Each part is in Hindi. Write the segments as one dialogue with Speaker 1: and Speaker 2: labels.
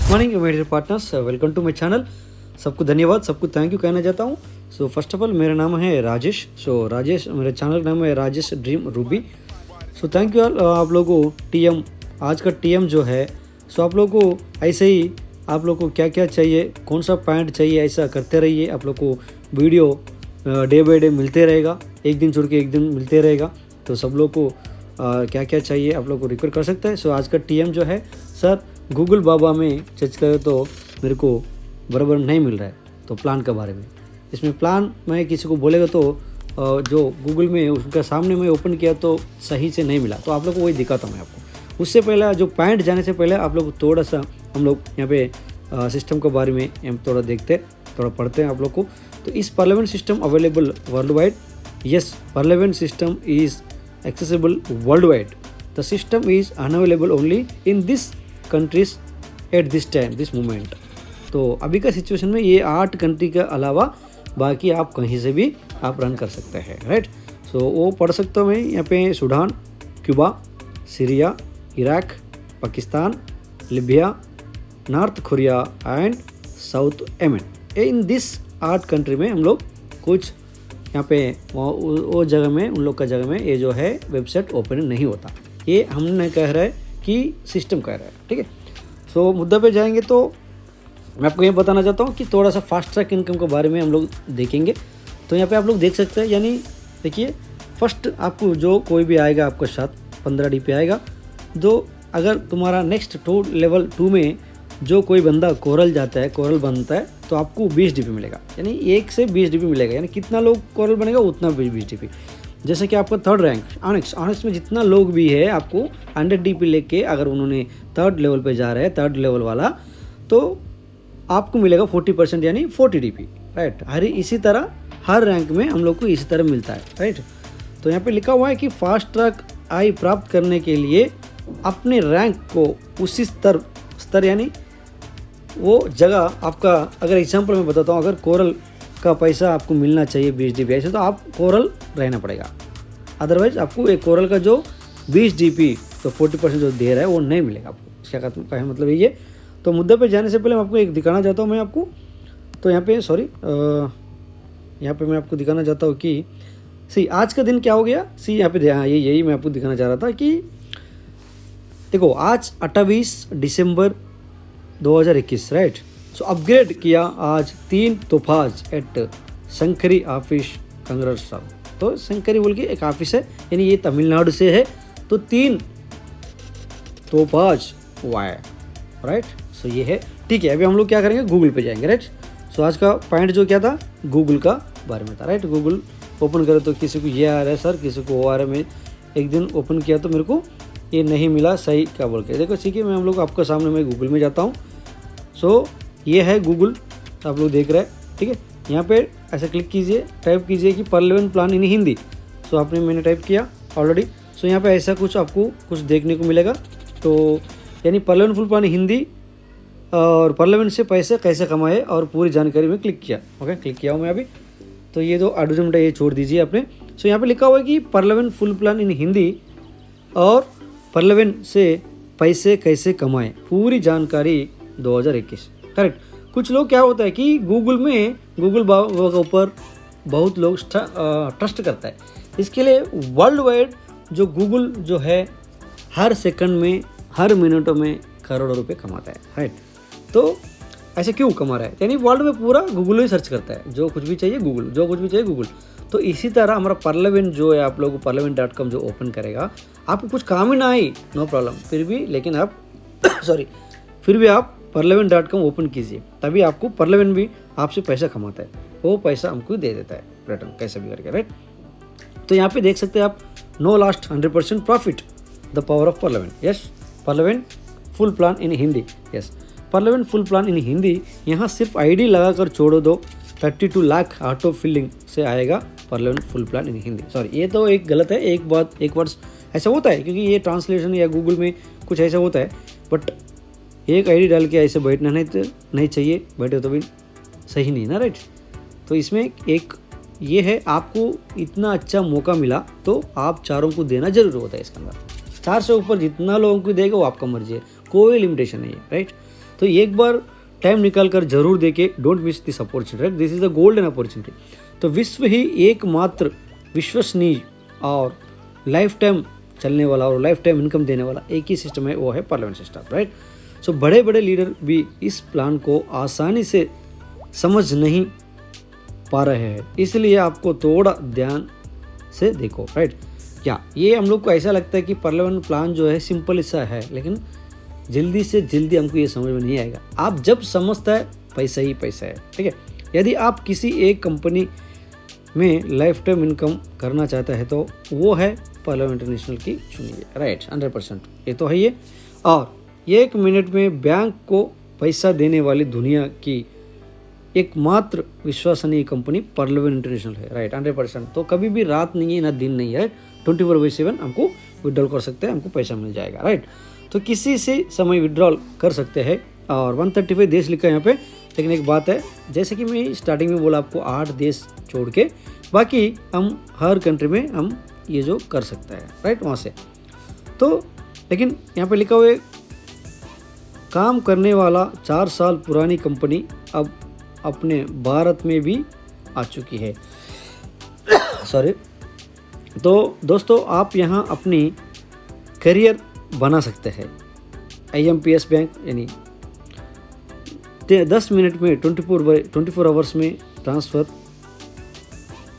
Speaker 1: Morning my dear partners, welcome to my channel. सबको धन्यवाद, सबको थैंक यू कहना चाहता हूँ। सो फर्स्ट ऑफ ऑल मेरा नाम है राजेश। राजेश, मेरे चैनल का नाम है Rajesh dream Ruby. So thank you all. आप लोगों को टीएम, आज का टीएम जो है, सो आप लोगों को ऐसे ही आप लोग को क्या क्या चाहिए, कौन सा पॉइंट चाहिए, ऐसा करते रहिए। आप लोग को वीडियो डे बाई डे मिलते रहेगा, एक दिन छोड़ के एक दिन मिलते रहेगा। तो सब लोग को क्या क्या चाहिए आप लोग को रिक्वेस्ट कर सकते हैं। सो आज का टीएम जो है, सर गूगल बाबा में सर्च करें तो मेरे को बराबर नहीं मिल रहा है। तो प्लान के बारे में, इसमें प्लान मैं किसी को बोलेगा तो जो गूगल में उसका सामने मैं ओपन किया तो सही से नहीं मिला। तो आप लोग को वही दिखाता हूँ मैं आपको। उससे पहले जो पॉइंट जाने से पहले आप लोग थोड़ा सा हम लोग यहाँ पे सिस्टम के बारे में हम थोड़ा देखते, थोड़ा पढ़ते हैं आप लोग को। तो इस parliament system available world wide. Yes, parliament system is accessible worldwide. The system is unavailable only in this countries at this time, this moment. तो अभी का सिचुएशन में ये 8 कंट्री के अलावा बाकी आप कहीं से भी आप रन कर सकते हैं, राइट। सो वो पढ़ सकता हूँ मैं यहाँ पे Sudan, Cuba, Syria, Iraq, Pakistan, Libya, north Korea and south Yemen. In this 8 country में हम लोग कुछ यहाँ पे वो जगह में, उन लोग का जगह में ये जो है वेबसाइट ओपन नहीं होता। ये हमने कह रहा है कि सिस्टम कह रहा है, ठीक है। सो मुद्दा पे जाएंगे तो मैं आपको ये बताना चाहता हूँ कि थोड़ा सा फास्ट ट्रैक इनकम के बारे में हम लोग देखेंगे। तो यहाँ पे आप लोग देख सकते हैं, यानी देखिए फर्स्ट आपको जो कोई भी आएगा आपके साथ 15 DP आएगा। जो अगर तुम्हारा नेक्स्ट लेवल 2 में जो कोई बंदा कोरल जाता है, कोरल बनता है, तो आपको 20 DP मिलेगा। यानी 1 से 20 DP मिलेगा, यानी कितना लोग कोरल बनेगा उतना 20 DP। जैसे कि आपका थर्ड रैंक ऑनेक्स में जितना लोग भी है, आपको 100 DP लेके अगर उन्होंने थर्ड लेवल पे जा रहे हैं, थर्ड लेवल वाला, तो आपको मिलेगा 40%, यानी 40 DP, राइट। इसी तरह हर रैंक में हम लोग को इसी तरह मिलता है, राइट। तो यहाँ पे लिखा हुआ है कि फास्ट ट्रैक आई प्राप्त करने के लिए अपने रैंक को उसी स्तर यानी वो जगह आपका, अगर एग्जांपल मैं बताता हूँ, अगर कोरल का पैसा आपको मिलना चाहिए 20 DP ऐसे, तो आप कोरल रहना पड़ेगा। अदरवाइज आपको एक कोरल का जो 20 DP तो 40% जो दे रहा है वो नहीं मिलेगा आपको। इसका क्या मतलब ये। तो मुद्दे पे जाने से पहले मैं आपको एक दिखाना चाहता हूँ मैं आपको। तो यहाँ पे यहाँ पे मैं आपको दिखाना चाहता हूँ कि आज का दिन क्या हो गया। यहाँ पे यही मैं आपको दिखाना चाह रहा था कि देखो आज 28 दिसंबर 2021, राइट। सो अपग्रेड किया आज 3 तोफाज एट शंकरी ऑफिस कंग्रेस। तो शंकरी बोल के एक ऑफिस है, यानी ये तमिलनाडु से है। तो 3 तोफाज वाया, राइट। सो ये है, ठीक है। अभी हम लोग क्या करेंगे, गूगल पे जाएंगे, राइट। सो आज का पॉइंट जो क्या था, गूगल का बारे में था, राइट। गूगल ओपन करें तो किसी को ये आ रहा है सर, किसी को वो आ रहा है। मैं एक दिन ओपन किया तो मेरे को ये नहीं मिला सही क्या बोल के। देखो ठीक है, मैं हम लोग आपके सामने मैं गूगल में जाता हूँ। सो ये है गूगल, आप लोग देख रहे हैं, ठीक है। यहाँ पे ऐसा क्लिक कीजिए, टाइप कीजिए कि पार्लियामेंट प्लान इन हिंदी। सो मैंने टाइप किया ऑलरेडी। सो यहाँ पे ऐसा कुछ आपको कुछ देखने को मिलेगा। तो यानी पार्लियामेंट फुल प्लान हिंदी और पार्लियामेंट से पैसे कैसे कमाए और पूरी जानकारी में क्लिक किया। ओके, क्लिक किया हूँ मैं अभी। तो ये जो एडवर्टाइजमेंट है ये छोड़ दीजिए आपने। सो यहाँ पे लिखा हुआ है कि parliament full plan in Hindi और पार्लियामेंट से पैसे कैसे कमाएं, पूरी जानकारी 2021, करेक्ट। कुछ लोग क्या होता है कि गूगल बाबा के ऊपर बहुत लोग ट्रस्ट करता है। इसके लिए वर्ल्ड वाइड जो गूगल जो है हर सेकंड में, हर मिनटों में करोड़ों रुपए कमाता है, राइट। तो ऐसे क्यों कमा रहा है, यानी वर्ल्ड में पूरा गूगल ही सर्च करता है, जो कुछ भी चाहिए गूगल, जो कुछ भी चाहिए गूगल। तो इसी तरह हमारा पार्लियामेंट जो है, आप लोग parliament.com जो ओपन करेगा, आपको कुछ काम ही ना आई, नो प्रॉब्लम, फिर भी लेकिन आप फिर भी आप parliament.com ओपन कीजिए, तभी आपको पार्लियामेंट भी आपसे पैसा कमाता है। वो पैसा हमको दे देता है रिटर्न कैसे भी करके, राइट। तो यहाँ पे देख सकते हैं आप, no last 100% profit, the power of parliament. Yes, parliament full plan in Hindi. Yes, parliament full plan in Hindi. यहाँ सिर्फ ID लगा कर छोड़ो दो, 32 लाख ऑटो फिलिंग से आएगा parliament full plan in Hindi. Sorry, ये तो एक गलत है, एक वर्ड्स ऐसा होता है, क्योंकि ये ट्रांसलेशन या गूगल में कुछ ऐसा होता है। बट एक ID डाल के ऐसे बैठना नहीं चाहिए, बैठे तो भी सही नहीं ना, राइट। तो इसमें एक ये है, आपको इतना अच्छा मौका मिला तो आप चारों को देना जरूर होता है। इसके अंदर 4 से ऊपर जितना लोगों को देगा वो आपका मर्जी है, कोई लिमिटेशन नहीं है, राइट। तो एक बार टाइम निकाल कर जरूर देखे, don't miss this opportunity, right, this is a golden opportunity. तो विश्व ही एकमात्र विश्वसनीय और लाइफ टाइम चलने वाला और लाइफ टाइम इनकम देने वाला एक ही सिस्टम है, वो है पार्लियामेंट सिस्टम, राइट। सो बड़े बड़े लीडर भी इस प्लान को आसानी से समझ नहीं पा रहे हैं, इसलिए आपको थोड़ा ध्यान से देखो, राइट। क्या ये हम लोग को ऐसा लगता है कि पार्लियामेंट प्लान जो है सिंपल सा है, लेकिन जल्दी से जल्दी हमको ये समझ में नहीं आएगा। आप जब समझता है पैसा ही पैसा है, ठीक है। यदि आप किसी एक कंपनी में लाइफ टाइम इनकम करना चाहता है तो वो है पार्लियामेंट इंटरनेशनल की चुनिए, राइट, 100% ये तो है ये। और 1 मिनट में बैंक को पैसा देने वाली दुनिया की एकमात्र विश्वसनीय कंपनी पार्लियामेंट इंटरनेशनल है, राइट, 100%। तो कभी भी रात नहीं है ना दिन नहीं है, 24/7 हमको विड्रॉल कर सकते हैं, हमको पैसा मिल जाएगा, राइट। तो किसी से समय विड्रॉल कर सकते हैं। और 135 देश लिखा है यहाँ पे, लेकिन एक बात है, जैसे कि मैं स्टार्टिंग में बोला आपको 8 देश छोड़ के बाकी हम हर कंट्री में हम ये जो कर सकते हैं, राइट, वहाँ से। तो लेकिन यहाँ पे लिखा हुआ है काम करने वाला 4 साल पुरानी कंपनी अब अपने भारत में भी आ चुकी है। सॉरी। तो दोस्तों आप यहाँ अपनी करियर बना सकते हैं। IMPS बैंक यानी 10 मिनट में 24 आवर्स में ट्रांसफ़र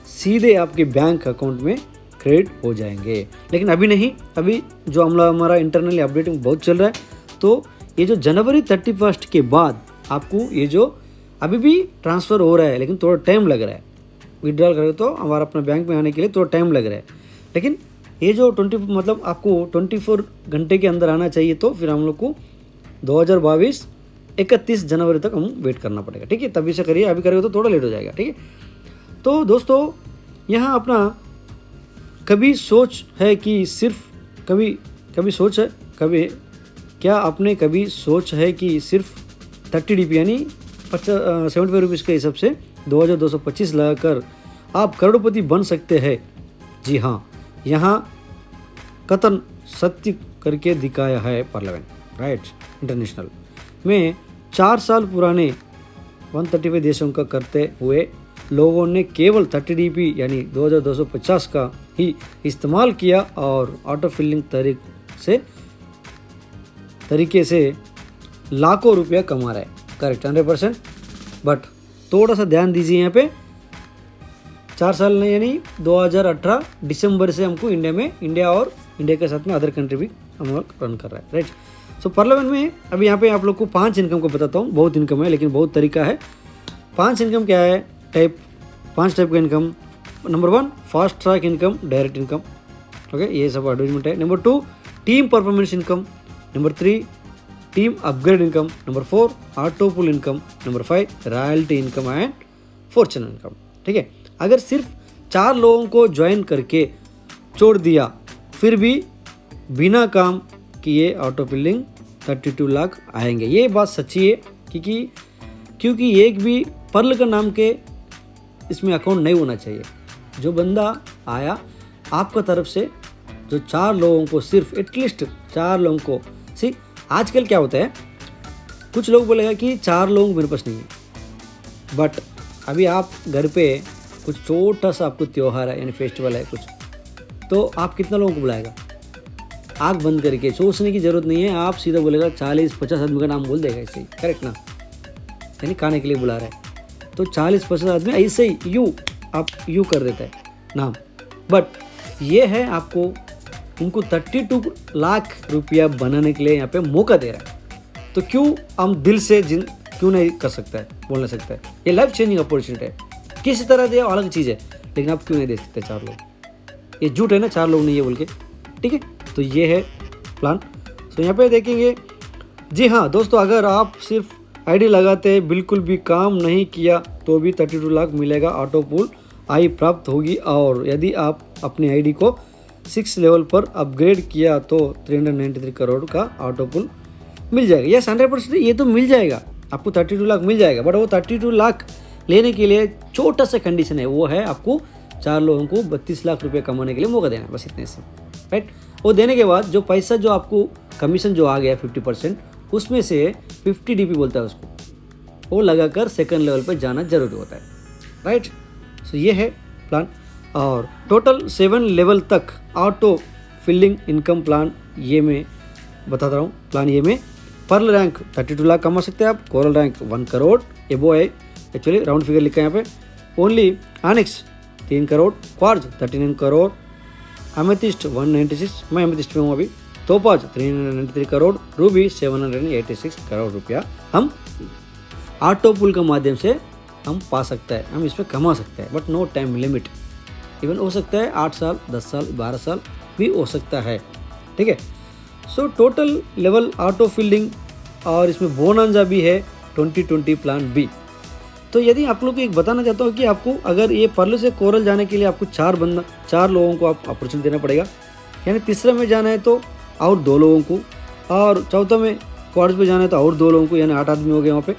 Speaker 1: सीधे आपके बैंक अकाउंट में क्रेडिट हो जाएंगे। लेकिन अभी नहीं, अभी जो हमारा इंटरनली अपडेटिंग बहुत चल रहा है, तो ये जो जनवरी 31 के बाद आपको ये जो अभी भी ट्रांसफ़र हो रहा है, लेकिन थोड़ा टाइम लग रहा है। विड्रॉल करें तो हमारा अपना बैंक में आने के लिए थोड़ा टाइम लग रहा है, लेकिन ये जो 20 मतलब आपको 24 घंटे के अंदर आना चाहिए। तो फिर हम लोग को 2022 31 जनवरी तक हम वेट करना पड़ेगा, ठीक है। तभी से करिए, अभी करेंगे तो थोड़ा लेट हो जाएगा, ठीक है। तो दोस्तों यहाँ अपना कभी सोच है कि सिर्फ कभी सोच है, कभी क्या आपने कभी सोच है कि सिर्फ 30 DP यानी 75 रुपीज़ के हिसाब से 2225 लगाकर आप करोड़पति बन सकते हैं। जी हाँ, यहाँ कथन सत्य करके दिखाया है पार्लियामेंट, राइट, इंटरनेशनल में 4 साल पुराने 135 देशों का करते हुए लोगों ने केवल 30 DP यानी 2250 का ही इस्तेमाल किया और ऑटो फिलिंग तरीके से लाखों रुपया कमा रहा है, करेक्ट, 100%। बट थोड़ा सा ध्यान दीजिए यहाँ पे, 4 साल नहीं यानी 2018 दिसंबर से हमको इंडिया और इंडिया के साथ में अदर कंट्री भी हम लोग रन कर रहा है, राइट। सो पार्लियामेंट में अभी यहाँ पे आप लोग को 5 इनकम को बताता हूँ। बहुत इनकम है, लेकिन बहुत तरीका है। 5 इनकम क्या है, 5 टाइप का income. Number 1 fast track income, direct income, okay, ये सब एडवर्टाइजमेंट है। Number 2 team performance income. Number 3 team upgrade income. Number 4 auto pool income. Number 5 royalty income and fortune income, ठीक है। अगर सिर्फ 4 लोगों को ज्वाइन करके छोड़ दिया, फिर भी बिना काम किए ऑटो फिलिंग 32 लाख आएंगे। ये बात सच्ची है, क्योंकि एक भी पर्ल का नाम के इसमें अकाउंट नहीं होना चाहिए। जो बंदा आया आपका तरफ से, जो 4 लोगों को, सिर्फ एटलीस्ट 4 लोगों को, सी आजकल क्या होता है, कुछ लोग बोलेगा कि 4 लोग मेरे पास नहीं है, बट अभी आप घर पे कुछ छोटा सा आपको त्यौहार है यानी फेस्टिवल है कुछ, तो आप कितना लोगों को बुलाएगा? आँख बंद करके सोचने की ज़रूरत नहीं है, आप सीधा बोलेगा 40-50 आदमी का नाम बोल देगा ऐसे ही, करेक्ट ना, यानी खाने के लिए बुला रहे हैं तो 40-50 आदमी ऐसे ही आप कर देता है नाम। बट ये है आपको उनको 32 लाख रुपया बनाने के लिए यहाँ पे मौका दे रहा है। तो क्यों हम दिल से क्यों नहीं कर सकता है, बोल नहीं सकता है? ये लाइफ चेंजिंग अपॉर्चुनिटी है, किसी तरह दे अलग चीज़ है, लेकिन आप क्यों नहीं दे सकते 4 लोग? ये झूठ है ना, 4 लोग नहीं है बोल के, ठीक है। तो ये है प्लान। तो यहाँ पे देखेंगे। जी हाँ दोस्तों, अगर आप सिर्फ आईडी लगाते हैं, बिल्कुल भी काम नहीं किया, तो भी 32 लाख मिलेगा, ऑटो पुल आई प्राप्त होगी। और यदि आप अपनी आईडी को 6 लेवल पर अपग्रेड किया तो 393 करोड़ का ऑटो पुल मिल जाएगा। यस 100% ये तो मिल जाएगा, आपको 32 लाख मिल जाएगा। बट वो 32 लाख लेने के लिए छोटा सा कंडीशन है, वो है आपको 4 लोगों को 32 लाख रुपये कमाने के लिए मौका देना है, बस इतने से, राइट। वो देने के बाद जो पैसा, जो आपको कमीशन जो आ गया 50%, उसमें से 50 DP बोलता है उसको, वो लगाकर सेकंड लेवल पे जाना जरूरी होता है, राइट। सो ये है प्लान। और टोटल 7 लेवल तक ऑटो फिलिंग इनकम प्लान ये मैं बताता रहा हूँ। प्लान ये में पर्ल रैंक 32 लाख कमा सकते हैं आप, कोरल रैंक 1 करोड़ एबो है, एक्चुअली राउंड फिगर लिखा है यहाँ पे। Only onyx 3 crore, quartz 39 crore, amethyst 196, मैं एमेथिस्ट में हूँ अभी, टोपाज 393 करोड़, रूबी 786 करोड़ रुपया हम ऑटो पुल के माध्यम से हम पा सकते हैं, हम इसमें कमा सकते हैं। But no time limit, even हो सकता है 8 साल, 10 साल, 12 साल भी हो सकता है, ठीक है। So total level auto fielding और इसमें बोनंजा भी है 2020 प्लान बी। तो यदि आप लोग को एक बताना चाहता हूँ कि आपको अगर ये पर्ल से कोरल जाने के लिए आपको 4 लोगों को आप अपॉर्चुनिटी देना पड़ेगा, यानी तीसरे में जाना है तो और 2 लोगों को, और चौथा में क्वार्ट्ज पे जाना है तो और 2 लोगों को, यानी 8 आदमी हो गए वहाँ पे।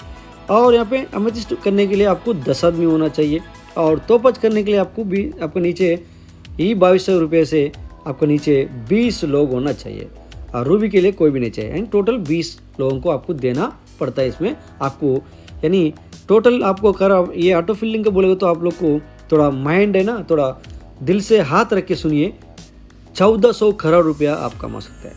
Speaker 1: और यहाँ पे अमेथिस्ट करने के लिए आपको 10 आदमी होना चाहिए, और तोपज करने के लिए आपको भी आपके नीचे ही 2200 रुपये से आपके नीचे 20 लोग होना चाहिए, और रूबी के लिए कोई भी नहीं चाहिए, यानी टोटल 20 लोगों को आपको देना पड़ता है इसमें आपको। यानी टोटल आपको कर ये ऑटो फिलिंग का बोलेगा तो आप लोग को थोड़ा माइंड है ना, थोड़ा दिल से हाथ रख के सुनिए, 1400 करोड़ रुपया आप कमा सकते हैं,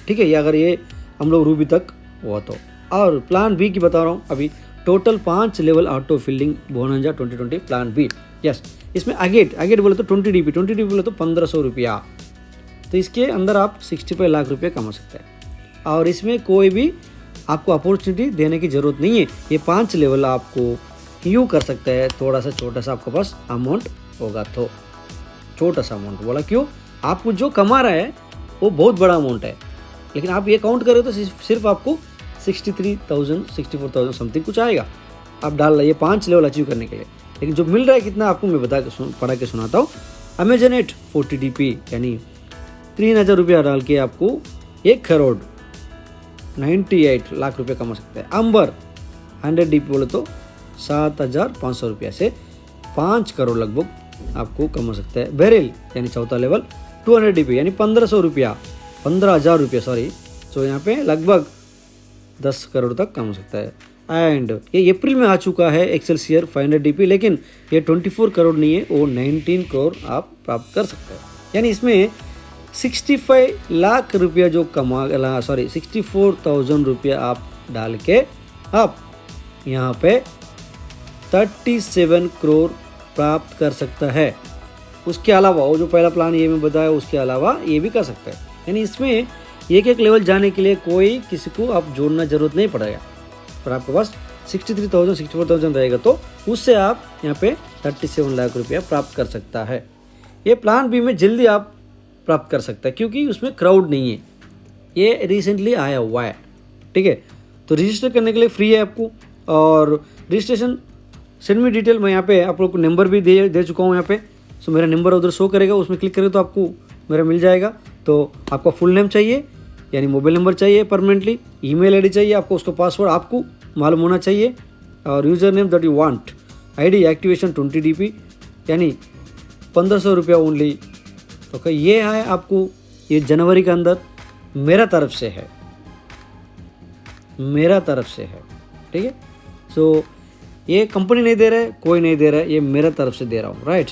Speaker 1: ठीक है। ये अगर ये हम लोग रूबी तक हुआ तो। और प्लान बी की बता रहा हूँ अभी, total 5 level auto filling bonanza 2020 plan B. Yes, इसमें अगेट बोले तो 20 DP बोले तो 1500 रुपया, तो इसके अंदर आप 65 लाख रुपये कमा सकते हैं। और इसमें कोई भी आपको अपॉर्चुनिटी देने की ज़रूरत नहीं है, ये 5 लेवल आपको यूँ कर सकते हैं, थोड़ा सा छोटा सा आपके पास अमाउंट होगा तो। छोटा सा अमाउंट बोला क्यों, आपको जो कमा रहा है वो बहुत बड़ा अमाउंट है, लेकिन आप ये काउंट करें तो सिर्फ आपको 63,000 64,000 समथिंग कुछ आएगा आप डाल रहे 5 लेवल अचीव करने के लिए। लेकिन जो मिल रहा है कितना आपको मैं पढ़ा के सुनाता हूँ। अमेजनेट 40 DP यानी 3000 रुपया डाल के आपको 1 करोड़ 98 लाख रुपये कमा सकते हैं। अंबर 100 DP बोले तो 7500 रुपया से 5 करोड़ लगभग आपको कमा सकते हैं। बेरिल यानी चौथा लेवल 200 DP यानी 15,000 रुपया सॉरी, तो यहाँ पे लगभग 10 करोड़ तक कमा सकता है। एंड ये अप्रैल में आ चुका है एक्सेलसियर 500 DP, लेकिन ये 24 करोड़ नहीं है, वो 19 करोड़ आप प्राप्त कर सकते हैं। यानी इसमें 65 लाख रुपया जो 64,000 रुपया आप डाल के आप यहाँ पे 37 करोड़ प्राप्त कर सकता है। उसके अलावा वो जो पहला प्लान ये मैं बताया, उसके अलावा ये भी कर सकता है। यानी इसमें एक लेवल जाने के लिए कोई किसी को आप जोड़ना जरूरत नहीं पड़ेगा, पर आपके पास 63,000 64,000 रहेगा तो उससे आप यहाँ पे 37 लाख रुपया प्राप्त कर सकता है। ये प्लान भी में जल्दी आप प्राप्त कर सकता है क्योंकि उसमें क्राउड नहीं है, ये रिसेंटली आया हुआ है, ठीक है। तो रजिस्टर करने के लिए फ्री है आपको, और रजिस्ट्रेशन सेंड मी डिटेल मैं यहाँ पे आप लोग को नंबर भी दे चुका हूँ यहाँ पे। सो मेरा नंबर उधर शो करेगा, उसमें क्लिक करेगा तो आपको मेरा मिल जाएगा। तो आपका फुल नेम चाहिए यानी मोबाइल नंबर चाहिए परमानेंटली, ईमेल आईडी चाहिए आपको, उसका पासवर्ड आपको मालूम होना चाहिए, और user name that you want, ID activation 20 DP यानी 1500 रुपया ओनली। तो ये है आपको, ये जनवरी के अंदर मेरा तरफ से है, ठीक है। सो ये कंपनी नहीं दे रहा है, कोई नहीं दे रहा है, ये मेरा तरफ से दे रहा हूँ, राइट।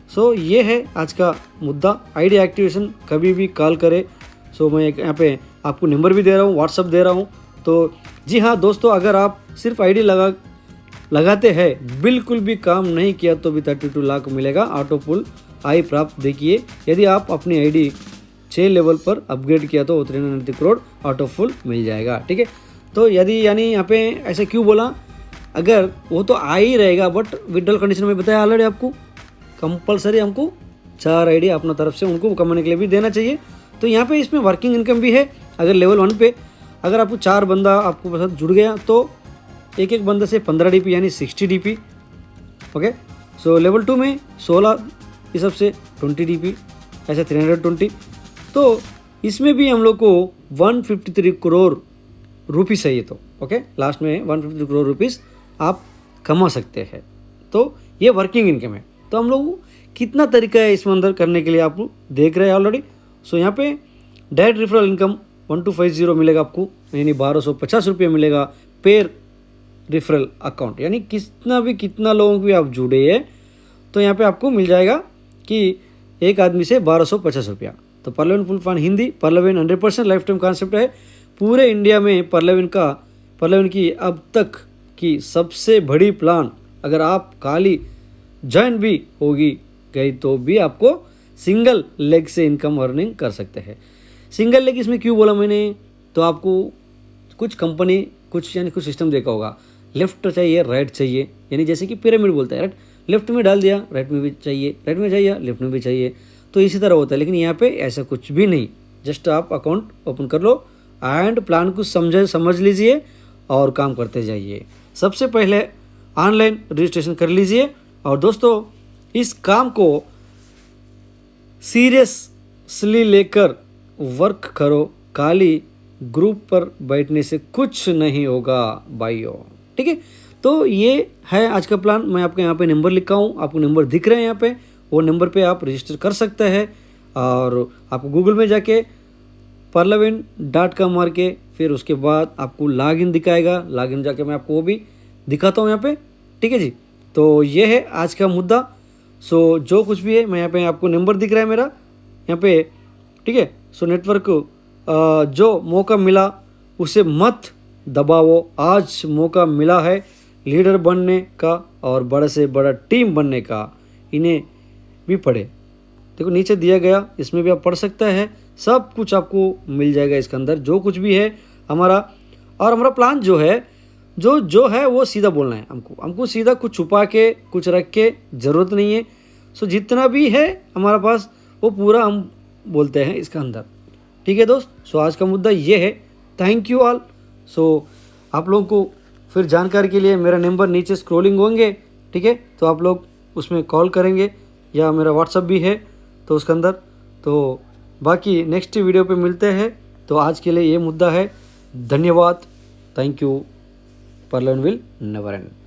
Speaker 1: सो ये है आज का मुद्दा, आईडी एक्टिवेशन कभी भी कॉल करे। सो मैं यहाँ पे आपको नंबर भी दे रहा हूँ, व्हाट्सअप दे रहा हूँ। तो जी हाँ दोस्तों, अगर आप सिर्फ आईडी लगाते हैं, बिल्कुल भी काम नहीं किया तो भी 32 लाख मिलेगा ऑटो पुल आई प्राप्त। देखिए यदि आप अपनी आईडी 6 लेवल पर अपग्रेड किया तो 390 करोड़ ऑटो पुल मिल जाएगा, ठीक है। तो यदि यानी यहाँ पे ऐसे क्यों बोला, अगर वो तो आ ही रहेगा, बट विड्रॉल कंडीशन में बताया ऑलरेडी आपको, कंपलसरी हमको 4 आईडी अपना तरफ से उनको कमाने के लिए भी देना चाहिए। तो यहाँ पे इसमें वर्किंग इनकम भी है। अगर लेवल 1 पे अगर आपको 4 बंदा आपको साथ जुड़ गया तो एक बंदे से 15 DP यानी 60 DP, ओके। सो लेवल 2 में 16 इस सब से 20 DP ऐसे 320। तो इसमें भी हम लोग को 153 करोड़ रुपीस चाहिए, तो ओके लास्ट में 153 करोड़ रुपीस आप कमा सकते हैं। तो ये वर्किंग इनकम है। तो हम लोग कितना तरीका है इसमें अंदर करने के लिए आप लोग देख रहे हैं ऑलरेडी। सो यहाँ पे डायरेक्ट रेफरल इनकम 1250 मिलेगा आपको, यानी 1250 रुपये मिलेगा पेर रेफरल अकाउंट, यानी कितना लोगों को भी आप जुड़े हैं तो यहाँ पे आपको मिल जाएगा कि एक आदमी से 1250 रुपया। तो पार्लरविन फुल फॉर्म हिंदी, पार्लरविन 100% लाइफ टाइम कॉन्सेप्ट है। पूरे इंडिया में पार्लरविन की अब तक की सबसे बड़ी प्लान, अगर आप खाली ज्वाइन भी होगी गई तो भी आपको सिंगल लेग से इनकम अर्निंग कर सकते हैं। सिंगल लेग इसमें क्यों बोला मैंने, तो आपको कुछ कंपनी कुछ सिस्टम देखा होगा, लेफ्ट चाहिए राइट चाहिए, यानी जैसे कि पिरामिड बोलता है, राइट, लेफ्ट में डाल दिया राइट में भी चाहिए, राइट में चाहिए लेफ्ट में भी चाहिए, तो इसी तरह होता है। लेकिन यहाँ पे ऐसा कुछ भी नहीं, जस्ट आप अकाउंट ओपन कर लो एंड प्लान को समझ लीजिए और काम करते जाइए। सबसे पहले ऑनलाइन रजिस्ट्रेशन कर लीजिए और दोस्तों इस काम को सीरियसली लेकर वर्क करो, खाली ग्रुप पर बैठने से कुछ नहीं होगा भाइयों, ठीक है। तो ये है आज का प्लान। मैं आपको यहाँ पे नंबर लिखा हूँ, आपको नंबर दिख रहे हैं यहाँ पे, वो नंबर पे आप रजिस्टर कर सकते हैं और आपको गूगल में जाके parlavin.com मार के फिर उसके बाद आपको लॉगिन दिखाएगा, लॉगिन जाके मैं आपको वो भी दिखाता हूँ यहाँ पे, ठीक है जी। तो ये है आज का मुद्दा। सो जो कुछ भी है मैं यहाँ पे आपको नंबर दिख रहा है मेरा यहाँ पे, ठीक है। सो नेटवर्क जो मौका मिला उसे मत दबाओ, आज मौका मिला है लीडर बनने का और बड़े से बड़ा टीम बनने का, इन्हें भी पढ़े, देखो नीचे दिया गया, इसमें भी आप पढ़ सकते हैं, सब कुछ आपको मिल जाएगा इसके अंदर जो कुछ भी है हमारा। और हमारा प्लान जो है जो है वो सीधा बोलना है, हमको सीधा कुछ छुपा के कुछ रख के ज़रूरत नहीं है। सो जितना भी है हमारा पास वो पूरा हम बोलते हैं इसका अंदर, ठीक है दोस्त। सो आज का मुद्दा ये है। Thank you all. सो आप लोगों को फिर जानकारी के लिए मेरा नंबर नीचे स्क्रॉलिंग होंगे, ठीक है, तो आप लोग उसमें कॉल करेंगे या मेरा व्हाट्सअप भी है तो उसके अंदर। तो बाकी नेक्स्ट वीडियो पे मिलते हैं। तो आज के लिए ये मुद्दा है। धन्यवाद, थैंक यू। पार्लरविन विल नेवर एंड।